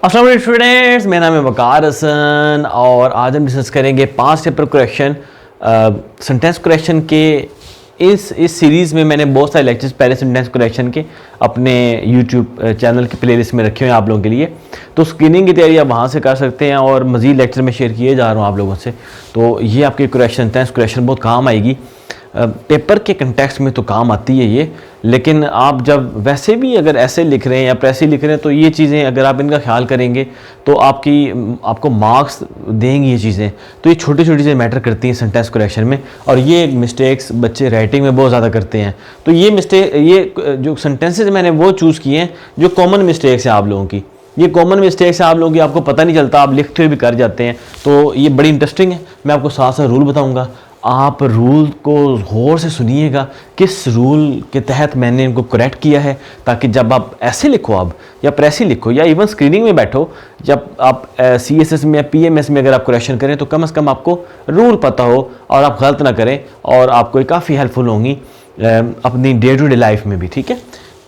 अस्सलाम वालेकुम स्टूडेंट्स, मेरा नाम है वकार हसन और आज हम डिस्कस करेंगे 5 पेपर करेक्शन सेंटेंस करेक्शन के। इस सीरीज़ में मैंने बहुत सारे लेक्चर्स पहले सेंटेंस करेक्शन के अपने यूट्यूब चैनल की प्लेलिस्ट में रखे हुए हैं आप लोगों के लिए, तो स्क्रीनिंग की तैयारी आप वहाँ से कर सकते हैं और मज़ीद लेक्चर में शेयर किए जा रहा हूँ आप लोगों से। तो ये आपके करेक्शन सेंटेंस करेक्शन बहुत काम आएगी, पेपर के कंटेक्स्ट में तो काम आती है ये, लेकिन आप जब वैसे भी अगर ऐसे लिख रहे हैं या प्रेसी लिख रहे हैं तो ये चीज़ें अगर आप इनका ख्याल करेंगे तो आपको मार्क्स देंगी ये चीज़ें। तो ये छोटी छोटी चीज़ें मैटर करती हैं सेंटेंस करेक्शन में, और ये मिस्टेक्स बच्चे राइटिंग में बहुत ज़्यादा करते हैं। तो ये जो सेंटेंसेज मैंने वो चूज़ किए हैं जो कॉमन मिस्टेक्स हैं आप लोगों की। ये कॉमन मिस्टेक्स है आप लोगों की, आपको पता नहीं चलता, आप लिखते हुए भी कर जाते हैं। तो ये बड़ी इंटरेस्टिंग है, मैं आपको साथ साथ रूल बताऊंगा। आप रूल को गौर से सुनिएगा, किस रूल के तहत मैंने इनको करेक्ट किया है, ताकि जब आप ऐसे लिखो आप या प्रेसी लिखो या इवन स्क्रीनिंग में बैठो, जब आप CSS में या PMS में अगर आप करेक्शन करें तो कम से कम आपको रूल पता हो और आप गलत ना करें, और आपको काफ़ी हेल्पफुल होंगी अपनी डे टू डे लाइफ में भी। ठीक है,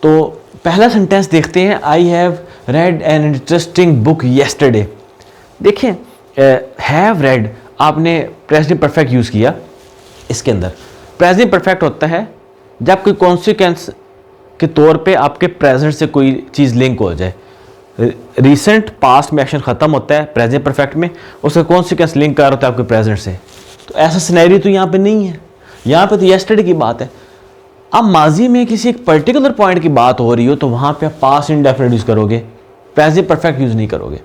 तो पहला सेंटेंस देखते हैं। I have read an interesting book yesterday. देखिए, हैव रेड आपने प्रेजेंट परफेक्ट यूज़ किया। इसके अंदर प्रेजेंट परफेक्ट होता है जब कोई कॉन्सिक्वेंस के तौर पे आपके प्रेजेंट से कोई चीज़ लिंक हो जाए। रिसेंट पास्ट में एक्शन ख़त्म होता है प्रेजेंट परफेक्ट में, उसका कॉन्सिक्वेंस लिंक कर होता है आपके प्रेजेंट से। तो ऐसा सिनेरियो तो यहाँ पे नहीं है, यहाँ पे तो येस्टरडे की बात है। अब माजी में किसी एक पर्टिकुलर पॉइंट की बात हो रही हो तो वहाँ पे आप पास्ट इंडेफिनिट यूज़ करोगे, प्रेजेंट परफेक्ट यूज़ नहीं करोगे।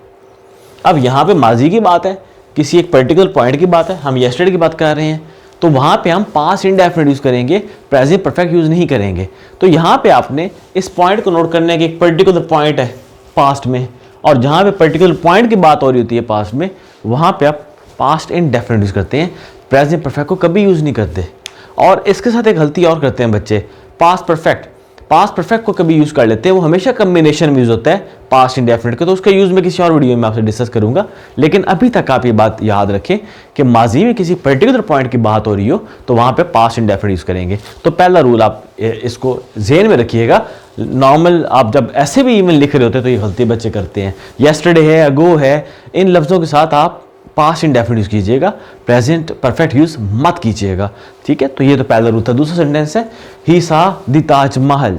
अब यहाँ पे माजी की बात है, किसी एक पर्टिकुलर पॉइंट की बात है, हम येस्टरडे की बात कर रहे हैं, तो वहाँ पे हम पास्ट इंडेफिनिट यूज़ करेंगे, प्रेजेंट परफेक्ट यूज़ नहीं करेंगे। तो यहाँ पे आपने इस पॉइंट को नोट करना है कि एक पर्टिकुलर पॉइंट है पास्ट में, और जहाँ पे पर्टिकुलर पॉइंट की बात हो रही होती है पास्ट में, वहाँ पे आप पास्ट इंडेफिनिट यूज़ करते हैं, प्रेजेंट परफेक्ट को कभी यूज़ नहीं करते। और इसके साथ एक गलती और करते हैं बच्चे, पास्ट परफेक्ट को कभी यूज़ कर लेते हैं, वो हमेशा कम्बिनेशन में यूज़ होता है पास्ट इंडेफिनिट का। तो उसका यूज़ मैं किसी और वीडियो में आपसे डिस्कस करूंगा, लेकिन अभी तक आप ये बात याद रखें कि माजी में किसी पर्टिकुलर पॉइंट की बात हो रही हो तो वहाँ पे पास्ट इंडेफिनिट यूज़ करेंगे। तो पहला रूल आप इसको ज़हन में रखिएगा। नॉर्मल आप जब ऐसे भी ईमेल लिख रहे होते हैं तो ये गलती बच्चे करते हैं, येस्टरडे है, अगो है, इन लफ्ज़ों के साथ आप पास्ट इंडेफिनिट यूज़ कीजिएगा, प्रेजेंट परफेक्ट यूज़ मत कीजिएगा। ठीक है, तो ये तो पहला रूल था। दूसरा सेंटेंस है ही सा द ताजमहल।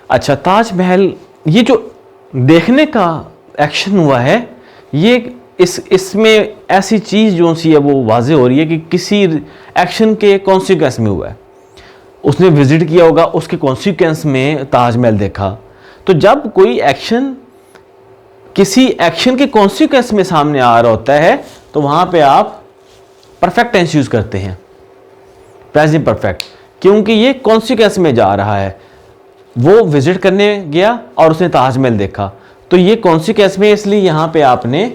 अच्छा, ताजमहल ये जो देखने का एक्शन हुआ है, ये इसमें ऐसी चीज़ जो सी है वो वाज़े हो रही है कि किसी एक्शन के कॉन्सिक्वेंस में हुआ है। उसने विजिट किया होगा, उसके कॉन्सिक्वेंस में ताजमहल देखा। तो जब कोई एक्शन किसी एक्शन के कॉन्सिक्वेंस में सामने आ रहा होता है तो वहाँ पे आप परफेक्ट टेंस यूज़ करते हैं, प्रेजेंट परफेक्ट, क्योंकि ये कॉन्सिक्वेंस में जा रहा है। वो विजिट करने गया और उसने ताजमहल देखा, तो ये कॉन्सिक्वेंस में, इसलिए यहाँ पे आपने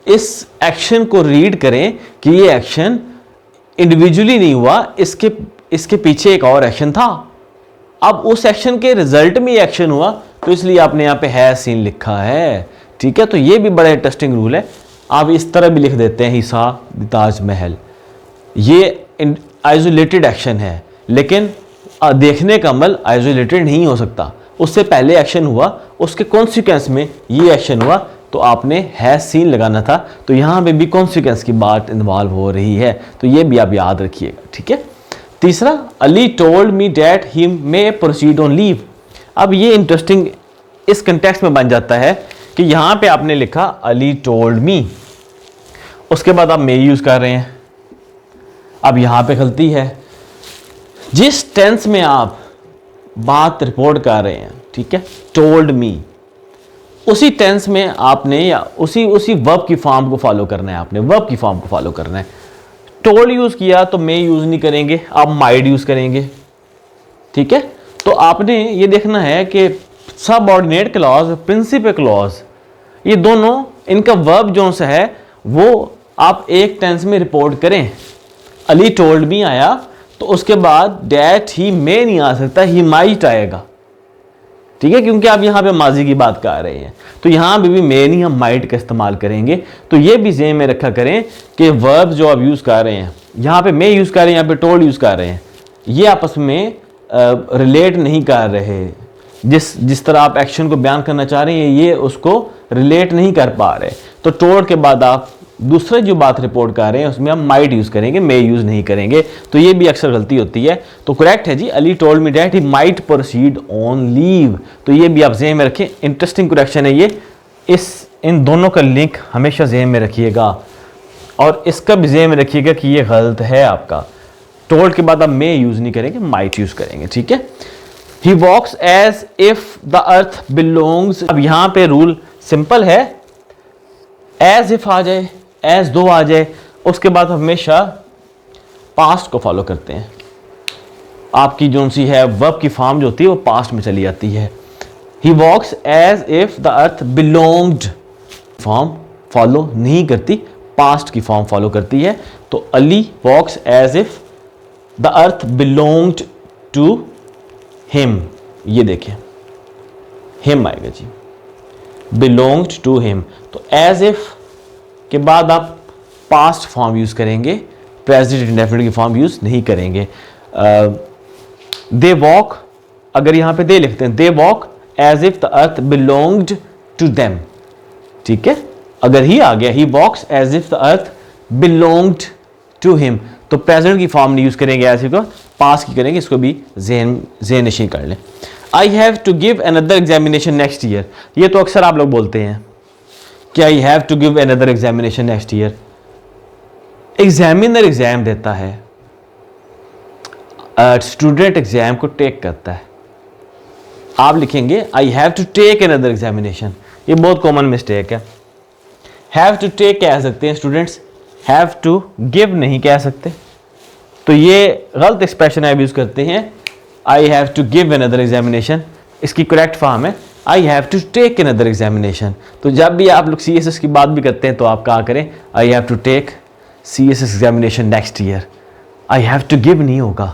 इस एक्शन को रीड करें कि ये एक्शन इंडिविजुअली नहीं हुआ, इसके पीछे एक और एक्शन था। अब उस एक्शन के रिजल्ट में ये एक्शन हुआ, तो इसलिए आपने यहाँ पे है सीन लिखा है। ठीक है, तो ये भी बड़ा इंटरेस्टिंग रूल है। आप इस तरह भी लिख देते हैं हिस्सा ताजमहल, ये आइसोलेटेड एक्शन है, लेकिन देखने का अमल आइसोलेटेड नहीं हो सकता। उससे पहले एक्शन हुआ, उसके कॉन्सिक्वेंस में ये एक्शन हुआ, तो आपने है सीन लगाना था। तो यहाँ पे भी कॉन्सिक्वेंस की बात इन्वॉल्व हो रही है, तो ये भी आप याद रखिएगा। ठीक है, तीसरा, Ali told me that he may proceed on leave. अब ये इंटरेस्टिंग इस कंटेक्स्ट में बन जाता है कि यहाँ पे आपने लिखा अली टोल्ड मी, उसके बाद आप मे यूज़ कर रहे हैं। अब यहाँ पे गलती है, जिस टेंस में आप बात रिपोर्ट कर रहे हैं, ठीक है, टोल्ड मी, उसी टेंस में आपने या उसी वर्ब की फॉर्म को फॉलो करना है, आपने वर्ब की फॉर्म को फॉलो करना है। टोल्ड यूज़ किया तो मे यूज़ नहीं करेंगे, आप माइड यूज़ करेंगे। ठीक है, तो आपने ये देखना है कि सबऑर्डिनेट क्लॉज, प्रिंसिपल क्लॉज, ये दोनों, इनका वर्ब जो सा है वो आप एक टेंस में रिपोर्ट करें। अली टोल्ड मी आया तो उसके बाद डैट ही मे नहीं आ सकता, ही माइट आएगा। ठीक है, क्योंकि आप यहाँ पे माजी की बात कर रहे हैं, तो यहाँ पे भी मे नहीं, हम माइट का इस्तेमाल करेंगे। तो ये भी ज़हन में रखा करें कि वर्ब जो आप यूज़ कर रहे हैं, यहाँ पे मे यूज़ कर रहे हैं, यहाँ पे टोल्ड यूज़ कर रहे हैं, ये आपस में रिलेट नहीं कर रहे। जिस तरह आप एक्शन को बयान करना चाह रहे हैं ये उसको रिलेट नहीं कर पा रहे, तो टोल्ड के बाद आप दूसरे जो बात रिपोर्ट कर रहे हैं उसमें हम माइट यूज करेंगे, मे यूज नहीं करेंगे, तो ये भी अक्सर गलती होती है। तो करेक्ट है जी, Ali told me that he might proceed on leave. तो ये भी आप ज़हन में रखें, इंटरेस्टिंग करेक्शन है ये। इन दोनों का लिंक हमेशा ज़हन में रखिएगा और इसका भी ज़हन में रखिएगा कि ये गलत है आपका। टोल्ड के बाद आप मे यूज नहीं करेंगे, माइट यूज करेंगे, ठीक है। He walks as if the earth belongs. अब यहां पे रूल सिंपल है, एज इफ आ जाए, एज दो आ जाए, उसके बाद हमेशा पास्ट को फॉलो करते हैं। आपकी जो सी है वर्ब की फॉर्म जो होती है वो पास्ट में चली जाती है। He walks as if the earth belonged, form follow नहीं करती, पास्ट की फॉर्म फॉलो करती है। तो Ali walks as if the earth belonged to him, ये देखें हिम आएगा जी, बिलोंग्ड टू हिम। तो एज इफ के बाद आप पास्ट फॉर्म यूज करेंगे, प्रेजेंट इंडेफिनिट की फॉर्म यूज नहीं करेंगे। दे वॉक, अगर यहां पे दे लिखते हैं, they walk as if the earth belonged to them, ठीक है। अगर ही आ गया, he walks as if the earth belonged to him, तो प्रेजेंट की फॉर्म नहीं यूज करेंगे, ऐसे को पास की करेंगे। इसको भी ज़हन नशीं कर लें। I have to give another examination next year, ये तो अक्सर आप लोग बोलते हैं कि I have to give another examination next year. Examiner exam देता है, स्टूडेंट एग्जाम को टेक करता है। आप लिखेंगे I have to take another examination, ये बहुत कॉमन मिस्टेक है। हैव टू टेक कह सकते हैं स्टूडेंट्स, हैव टू गिव नहीं कह सकते, तो ये गलत एक्सप्रेशन आप यूज करते हैं। I have to give another examination, इसकी करेक्ट फॉर्म है I have to take another examination. तो जब भी आप लोग CSS की बात भी करते हैं तो आप कहा करें I have to take CSS examination next year. I have to give नहीं होगा,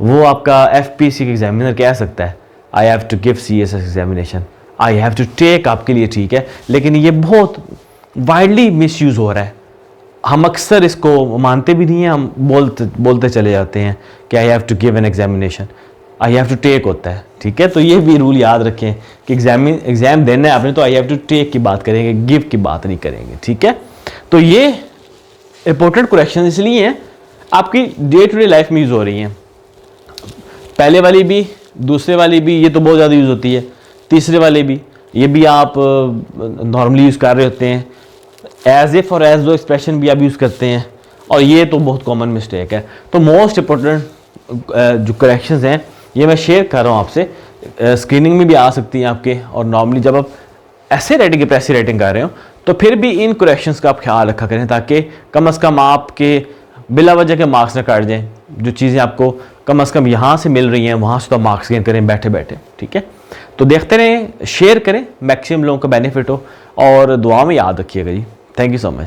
वो आपका FPC के एग्जामिनर कह सकता है I have to give CSS examination. I have to take आपके लिए ठीक है, लेकिन ये बहुत वाइडली मिसयूज हो रहा है। हम अक्सर इसको मानते भी नहीं हैं, हम बोलते चले जाते हैं कि I have to give an examination, I have to take होता है, ठीक है। तो ये भी रूल याद रखें कि एग्जाम देना है आपने तो आई हैव टू टेक की बात करेंगे, गिव की बात नहीं करेंगे, ठीक है। तो ये इंपॉर्टेंट करेक्शन इसलिए हैं, आपकी डे टू डे लाइफ में यूज हो रही हैं। पहले वाली भी, दूसरे वाली भी, ये तो बहुत ज़्यादा यूज होती है। तीसरे वाले भी, ये भी आप नॉर्मली यूज़ कर रहे होते हैं। एज इफ और एज दो एक्सप्रेशन भी आप यूज़ करते हैं, और ये तो बहुत कॉमन मिस्टेक है। तो मोस्ट इंपॉर्टेंट जो करेक्शंस हैं ये मैं शेयर कर रहा हूँ आपसे, स्क्रीनिंग में भी आ सकती हैं आपके, और नॉर्मली जब आप ऐसे राइटिंग की प्रेसी राइटिंग कर रहे हो तो फिर भी इन करेक्शंस का आप ख्याल रखा करें, ताकि कम से कम आपके बिला वजह के मार्क्स ना काट जाएँ। जो चीज़ें आपको कम से कम यहाँ से मिल रही हैं वहाँ से तो मार्क्स गेन करें बैठे बैठे, ठीक है। तो देखते रहें, शेयर करें, मैक्सिमम लोगों को बेनिफिट हो, और दुआ में याद रखिएगा जी। Thank you so much.